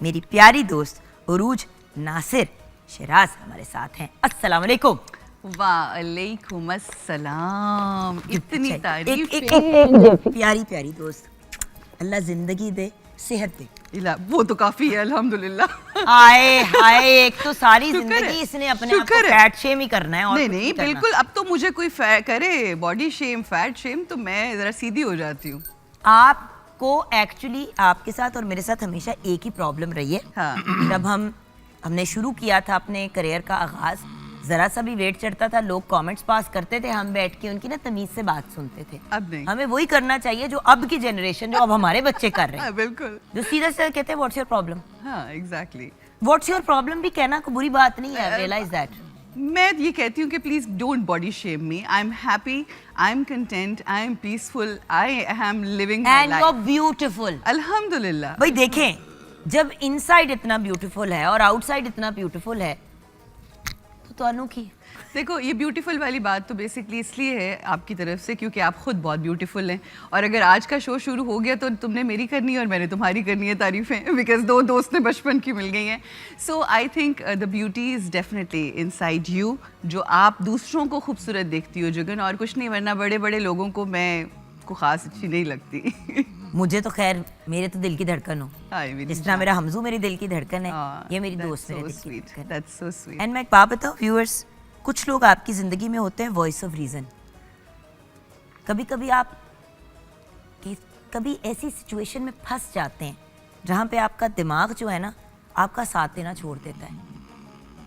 मेरी प्यारी दोस्त उरूज नासिर शिराज हमारे साथ हैं। अस्सलाम वालेकुम। वालेकुम अस्सलाम। इतनी तारीफ प्यारी प्यारी दोस्त, अल्लाह जिंदगी दे, सेहत दे। वो तो काफी है अल्हम्दुलिल्लाह। आए हाय, एक तो सारी जिंदगी इसने अपने आप को फैट शेम ही करना है और नहीं बिल्कुल। अब तो मुझे कोई करे बॉडी शेम फैट शेम तो मैं जरा सीधी हो जाती हूँ। आपको एक्चुअली आपके साथ और मेरे साथ हमेशा एक ही प्रॉब्लम रही है। हाँ। जब हमने शुरू किया था अपने करियर का आगाज, जरा सा भी वेट चढ़ता था, लोग कमेंट्स पास करते थे, हम बैठ के उनकी ना तमीज से बात सुनते थे। अब नहीं, हमें वही करना चाहिए जो अब की जनरेशन, जो अब हमारे बच्चे कर रहे हैं। बिल्कुल, जो सीधा सीधा कहते हैं व्हाट्स योर प्रॉब्लम। हाँ एग्जैक्टली। व्हाट्स योर प्रॉब्लम भी कहना कोई बुरी बात नहीं है, रियलाइज दैट। मैं ये कहती हूँ कि please don't body shame me. I am happy, I am content, I am peaceful, I am living my life. And you are beautiful. अल्हम्दुलिल्लाह। भाई देखें, जब इनसाइड इतना ब्यूटीफुल है और आउटसाइड इतना ब्यूटीफुल है तो अनोखी। देखो ये ब्यूटीफुल वाली बात तो बेसिकली इसलिए है आपकी तरफ से क्योंकि आप खुद बहुत ब्यूटीफुल हैं, और अगर आज का शो शुरू हो गया तो तुमने मेरी करनी है और मैंने तुम्हारी करनी है तारीफें, बिकॉज दो दोस्तें बचपन की मिल गई हैं। So I think the beauty is definitely inside you, जो आप दूसरों को खूबसूरत देखती हो जुगन, और कुछ नहीं, वरना बड़े बड़े लोगों को मैं को खास अच्छी नहीं लगती। मुझे तो खैर, मेरे तो दिल की धड़कन हो, जिस तरह मेरा हमजू मेरी दिल की धड़कन है, ये मेरी दोस्त मेरे दिल की धड़कन। That's so sweet. एंड मैं एक बात बताऊं व्यूअर्स, कुछ लोग आपकी जिंदगी में होते हैं वॉइस ऑफ रीजन। कभी कभी आप कभी ऐसी सिचुएशन में फंस जाते हैं जहाँ पे आपका दिमाग जो है ना, आपका साथ देना छोड़ देता है।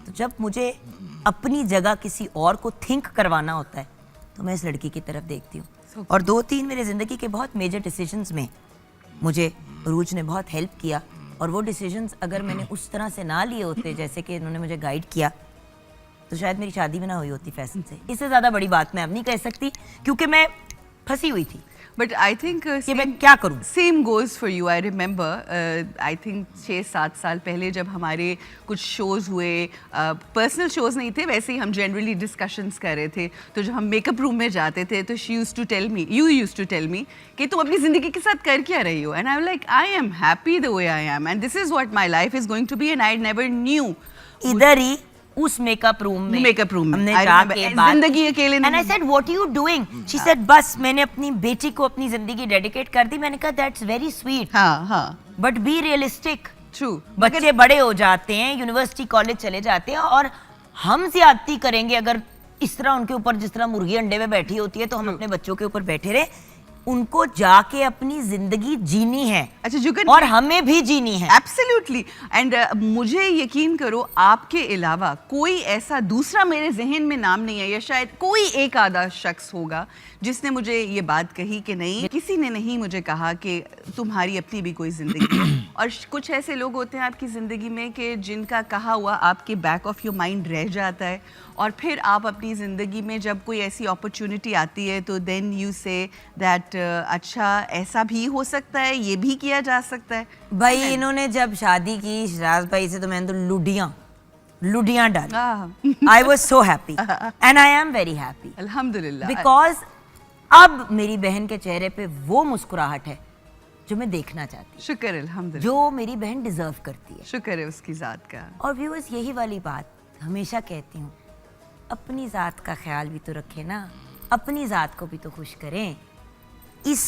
तो जब मुझे अपनी जगह किसी और को थिंक करवाना होता है तो मैं इस लड़की की तरफ देखती हूँ। और 2-3 मेरे ज़िंदगी के बहुत मेजर डिसीजंस में मुझे उरूज ने बहुत हेल्प किया, और वो डिसीजंस अगर मैंने उस तरह से ना लिए होते जैसे कि इन्होंने मुझे गाइड किया, तो शायद मेरी शादी भी ना हुई होती फैशन से। इससे ज़्यादा बड़ी बात मैं अब नहीं कह सकती, क्योंकि मैं फंसी हुई थी। बट आई थिंक कि मैं क्या करूं। Same goes for you. I remember I think 6-7 साल पहले जब हमारे कुछ शोज़ हुए, पर्सनल शोज़ नहीं थे, वैसे ही हम जनरली डिस्कशंस कर रहे थे, तो जब हम मेकअप रूम में जाते थे तो she used to tell me, you used to tell me कि तुम अपनी ज़िंदगी के साथ कर क्या रही हो, and I am like I am happy the way I am, and this is what my life is going to be, and I never knew. इधर ही उस मेकअप रूम में हमने जाके जिंदगी अकेले and I said what you doing, she said बस मैंने अपनी बेटी को अपनी जिंदगी डेडिकेट कर दी। मैंने कहा that's very sweet, but be realistic. True, बच्चे बड़े हो जाते हैं, यूनिवर्सिटी कॉलेज चले जाते हैं, और हम ज्यादती करेंगे अगर इस तरह उनके ऊपर, जिस तरह मुर्गी अंडे में बैठी होती है, तो हम अपने बच्चों के ऊपर बैठे रहे। उनको जाके अपनी जिंदगी जीनी है। अच्छा जुगन, और हमें भी जीनी है। एब्सोल्युटली। एंड मुझे यकीन करो आपके अलावा कोई ऐसा दूसरा मेरे जहन में नाम नहीं है, या शायद कोई एक आधा शख्स होगा जिसने मुझे ये बात कही कि नहीं, किसी ने नहीं मुझे कहा कि तुम्हारी अपनी भी कोई ज़िंदगी है। और कुछ ऐसे लोग होते हैं आपकी ज़िंदगी में कि जिनका कहा हुआ आपके बैक ऑफ योर माइंड रह जाता है, और फिर आप अपनी ज़िंदगी में जब कोई ऐसी अपॉर्चुनिटी आती है तो देन यू से दैट अच्छा ऐसा भी हो सकता है, ये भी किया जा सकता है। भाई इन्होंने जब शादी की शिराज भाई से, तो मैंने तो लुडियां डाली। I was so happy and I am very happy अल्हम्दुलिल्लाह, बिकॉज अब मेरी बहन के चेहरे पे वो मुस्कुराहट है जो मैं देखना चाहती हूँ। शुक्र अल्हम्दुलिल्लाह, जो मेरी बहन डिजर्व करती है। शुक्र है उसकी ज़ात का। और व्यूअर्स, यही वाली बात हमेशा कहती हूँ, अपनी ज़ात का ख्याल भी तो रखें ना, अपनी ज़ात को भी तो खुश करें। इस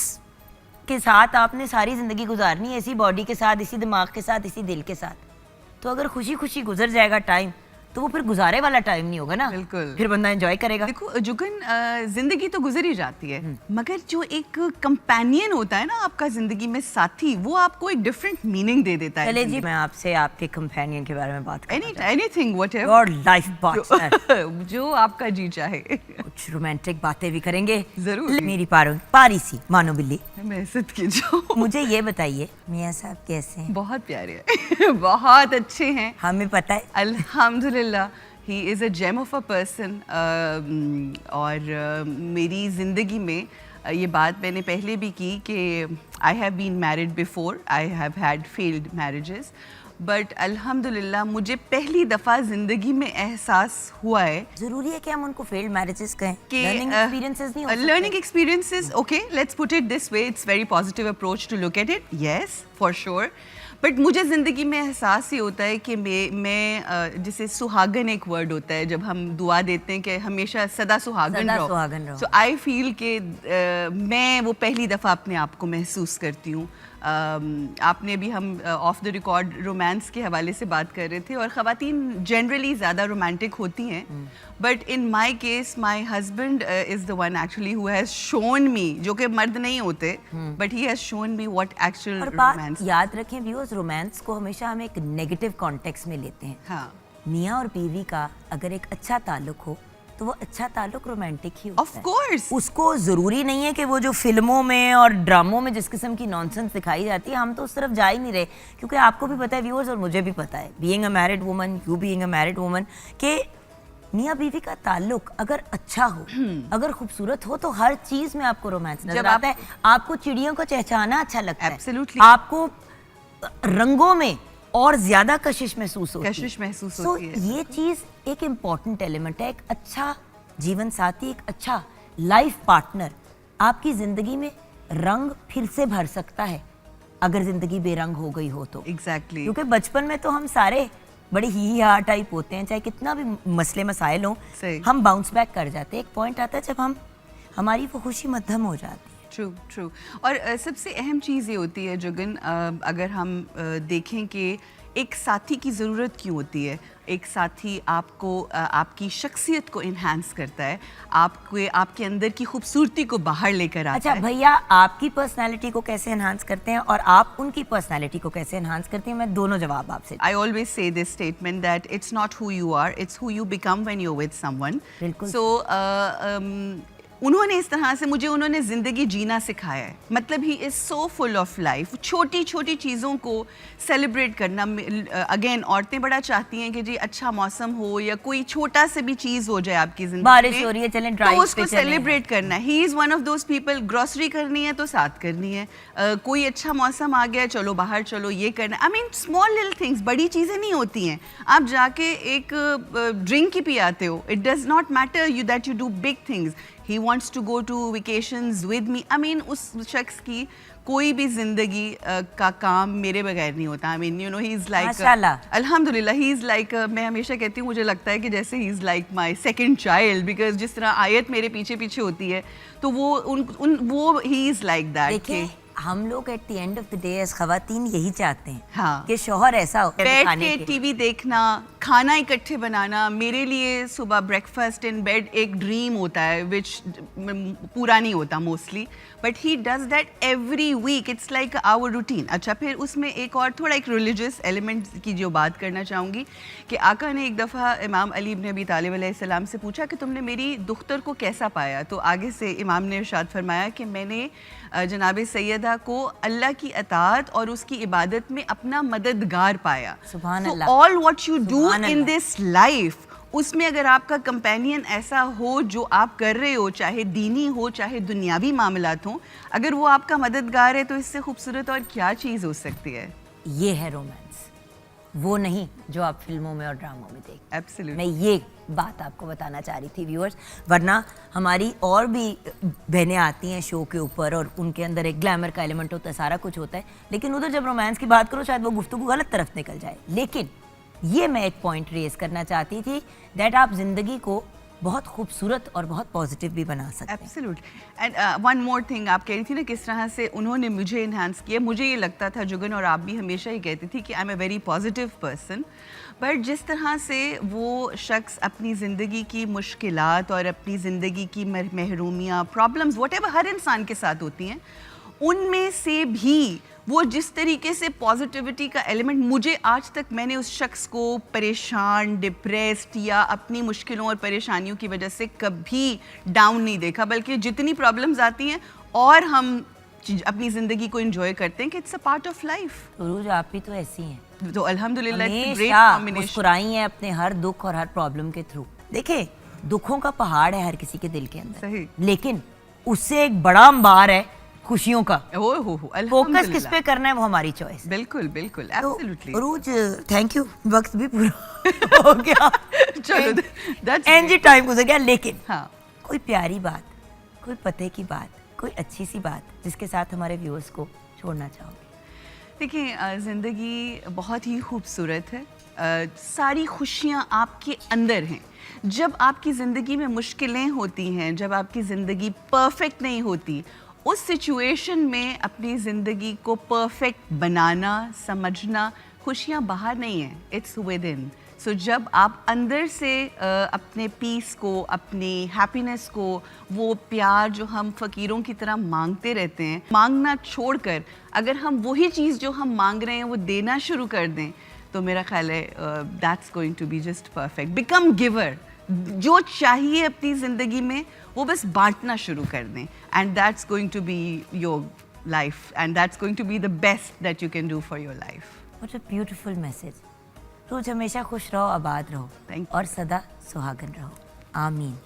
के साथ आपने सारी ज़िंदगी गुजारनी है, इसी बॉडी के साथ, इसी दिमाग के साथ, इसी दिल के साथ। तो अगर खुशी खुशी गुजर जाएगा टाइम, तो वो फिर गुजारे वाला टाइम नहीं होगा ना। बिल्कुल, फिर बंदा एंजॉय करेगा। देखो जुगन, जिंदगी तो गुजर ही जाती है, मगर जो एक कंपेनियन होता है ना आपका जिंदगी में, साथी, वो आपको एक डिफरेंट मीनिंग दे देता है। चले जी, मैं आपसे आपके कंपेनियन के बारे में बात करना anything whatever, your life partner, जो आपका जी चाहे। कुछ रोमांटिक बातें भी करेंगे जरूर। मेरी पारी सी मानो बिल्ली, मैं सिद्ध की जो। मुझे ये बताइए मियां साहब कैसे हैं? बहुत प्यारे हैं। बहुत अच्छे हैं, हमें पता है अल्हम्दुलिल्लाह। He is a gem of a person. और मेरी ज़िंदगी में ये बात मैंने पहले भी की कि I have been married before, I have had failed marriages, but अल्हम्दुलिल्लाह मुझे पहली दफ़ा ज़िंदगी में एहसास हुआ है। जरूरी है कि हम उनको फेल्ड मैरिजेस कहें? कि लर्निंग एक्सपीरियंसेस नहीं हो सकते? Learning experiences, okay, let's put it this way, it's very positive approach to look at it, yes for sure. But मुझे ज़िंदगी में एहसास ये होता है कि मैं जैसे सुहागन एक वर्ड होता है जब हम दुआ देते हैं कि हमेशा सदा सुहागन रहो। सो आई फील कि मैं वो पहली दफ़ा अपने आप को महसूस करती हूँ। आपने भी हम ऑफ द रिकॉर्ड रोमांस के हवाले से बात कर रहे थे और ख़वातीन जनरली ज़्यादा रोमांटिक होती हैं, but in my case my husband is the one actually who has shown me, जो कि मर्द नहीं होते, but he has shown me what actual romance. याद रखें व्यूअर्स, रोमांस को हमेशा हम एक नेगेटिव कॉन्टेक्स्ट में लेते हैं। हाँ, मियाँ और बीवी का अगर एक अच्छा ताल्लुक हो तो वो अच्छा ताल्लुक रोमांटिक ही होता ऑफ कोर्स। उसको जरूरी नहीं है कि वो जो फिल्मों में और ड्रामों में जिस किस्म की नॉनसेंस दिखाई जाती है, हम तो उस तरफ जा ही नहीं रहे, क्योंकि आपको भी पता है व्यूअर्स और मुझे भी पता है, being a married woman, you being a married woman, कि मियाँ बीवी का ताल्लुक अगर अच्छा हो, अगर खूबसूरत हो, तो हर चीज में आपको रोमांस नजर आता है। आपको चिड़ियों को चहचहाना अच्छा लगता है, Absolutely. आपको रंगों में और ज्यादा कशिश महसूस होती है। ये चीज एक इम्पॉर्टेंट एलिमेंट है। एक अच्छा जीवन साथी, एक अच्छा लाइफ पार्टनर आपकी जिंदगी में रंग फिर से भर सकता है अगर जिंदगी बेरंग हो गई हो तो। एग्जैक्टली। क्योंकि बचपन में तो हम सारे बड़े ही हा टाइप होते हैं, चाहे कितना भी मसले मसाइल हो, हम बाउंस बैक कर जाते हैं। एक पॉइंट आता है जब हमारी वो खुशी मध्यम हो जाती है। ट्रू। और सबसे अहम चीज़ ये होती है जुगन, अगर हम देखें कि एक साथी की ज़रूरत क्यों होती है। एक साथी आपको आपकी शख्सियत को इन्हांस करता है, आपके अंदर की खूबसूरती को बाहर लेकर आता है। अच्छा भैया, आपकी पर्सनालिटी को कैसे एनहांस करते हैं और आप उनकी पर्सनालिटी को कैसे एनहांस करते हैं? मैं दोनों जवाब आपसे। I always say this statement that it's not who you are, it's who you become when you're with someone. बिल्कुल। So उन्होंने इस तरह से उन्होंने ज़िंदगी जीना सिखाया है। मतलब he is so full of life. छोटी छोटी चीज़ों को सेलिब्रेट करना। अगेन औरतें बड़ा चाहती हैं कि जी अच्छा मौसम हो या कोई छोटा सा भी चीज़ हो जाए आपकी ज़िंदगी में, बारिश हो रही है चलें ड्राइव तो उसको सेलिब्रेट करना है। He is one of those people. Grocery करनी है तो साथ करनी है, कोई अच्छा मौसम आ गया चलो बाहर चलो, ये करना। I mean small little things, बड़ी चीज़ें नहीं होती हैं। आप जाके एक ड्रिंक ही पी आते हो, it does not matter you that you do big things. He wants to go to vacations with me. I mean, उस शख्स की कोई भी जिंदगी का काम मेरे बगैर नहीं होता। I mean, you know, he is like अल्हम्दुलिल्लाह, he is like मैं हमेशा कहती हूँ, मुझे लगता है कि जैसे he is like my second child, because जिस तरह आयत मेरे पीछे पीछे होती है तो वो he is like that। देखिए, हम लोग at the end of the day as खवातीन यही चाहते हैं, हाँ, कि शौहर ऐसा हो, बैठ के टीवी देखना, खाना इकट्ठे बनाना। मेरे लिए सुबह ब्रेकफास्ट इन बेड एक ड्रीम होता है, विच पूरा नहीं होता mostly, but he does that every week. It's like our routine. अच्छा, फिर उसमें एक और थोड़ा एक रिलीजियस एलिमेंट की जो बात करना चाहूँगी कि आका ने एक दफ़ा इमाम अली इब्न अबी तालिब अलैहिस्सलाम से पूछा कि तुमने मेरी दुख्तर को कैसा पाया? तो आगे से इमाम ने इरशाद फरमाया कि मैंने जनाब सैयदा को अल्लाह की अताअत और उसकी इबादत में अपना मददगार पाया। सुभान अल्लाह। All what you do in this life, उसमें अगर आपका कंपेनियन ऐसा हो जो आप कर रहे हो, चाहे दीनी हो चाहे दुनियावी मामलात हो, अगर वो आपका मददगार है तो इससे खूबसूरत और क्या चीज़ हो सकती है? ये है रोमांस, वो नहीं जो आप फिल्मों में और ड्रामों में देखते। एब्सोल्युटली। मैं ये बात आपको बताना चाह रही थी व्यूअर्स, वरना हमारी और भी बहनें आती हैं शो के ऊपर और उनके अंदर एक ग्लैमर का एलिमेंट होता है, सारा कुछ होता है, लेकिन उधर जब रोमांस की बात करो शायद वो गुफ्तगू गलत तरफ निकल जाए। लेकिन ये मैं एक पॉइंट रेज करना चाहती थी दैट आप जिंदगी को बहुत खूबसूरत और बहुत पॉजिटिव भी बना सकते हैं। Absolutely. And one more thing, आप कह रही थी ना किस तरह से उन्होंने मुझे इन्हांस किया। मुझे ये लगता था जुगन, और आप भी हमेशा ही कहती थी कि I am a very positive person, but जिस तरह से वो शख्स अपनी ज़िंदगी की मुश्किलात और अपनी ज़िंदगी की महरूमियाँ, प्रॉब्लम्स, व्हाटएवर हर इंसान के साथ होती हैं, उनमें से भी वो जिस तरीके से पॉजिटिविटी का एलिमेंट, मुझे आज तक मैंने उस शख्स को परेशान, डिप्रेस्ड या अपनी मुश्किलों और परेशानियों की वजह से कभी डाउन नहीं देखा, बल्कि जितनी प्रॉब्लम्स आती हैं और हम अपनी ज़िंदगी को एंजॉय करते हैं कि it's a part of life. Urooj, आप भी तो ऐसी हैं, तो अल्हम्दुलिल्लाह मुस्कुराई हैं अपने हर दुख और हर प्रॉब्लम के थ्रू। देखिए, दुखों का पहाड़ है हर किसी के दिल के अंदर, सही, लेकिन उससे एक बड़ा अंबार है खुशियों का। फोकस किस पे करना है वो हमारी चॉइस। बिल्कुल बिल्कुल, एब्सोल्युटली। उरूज, थैंक यू, वक्त भी पूरा हो गया, चलो दैट्स एनजी टाइम गुजर गया, लेकिन हाँ, कोई प्यारी बात, कोई पते की बात, कोई अच्छी सी बात जिसके साथ हमारे व्यूअर्स को छोड़ना चाहोगे? देखिए ज़िंदगी बहुत ही खूबसूरत है। सारी खुशियाँ आपके अंदर हैं। जब आपकी ज़िंदगी में मुश्किलें होती हैं, जब आपकी ज़िंदगी परफेक्ट नहीं होती, उस सिचुएशन में अपनी ज़िंदगी को परफेक्ट बनाना, समझना, खुशियाँ बाहर नहीं हैं, इट्स विद इन। सो जब आप अंदर से अपने पीस को, अपनी हैप्पीनेस को, वो प्यार जो हम फ़कीरों की तरह मांगते रहते हैं, मांगना छोड़कर अगर हम वही चीज़ जो हम मांग रहे हैं वो देना शुरू कर दें, तो मेरा ख्याल है that's going to be just perfect. Become giver. जो चाहिए अपनी ज़िंदगी में वो बस बांटना शुरू कर दें, and that's going to be your life, and that's going to be the best that you can do for your life. What a beautiful message. रोज हमेशा खुश रहो, आबाद रहो Thank you. और सदा सुहागन रहो। आमीन।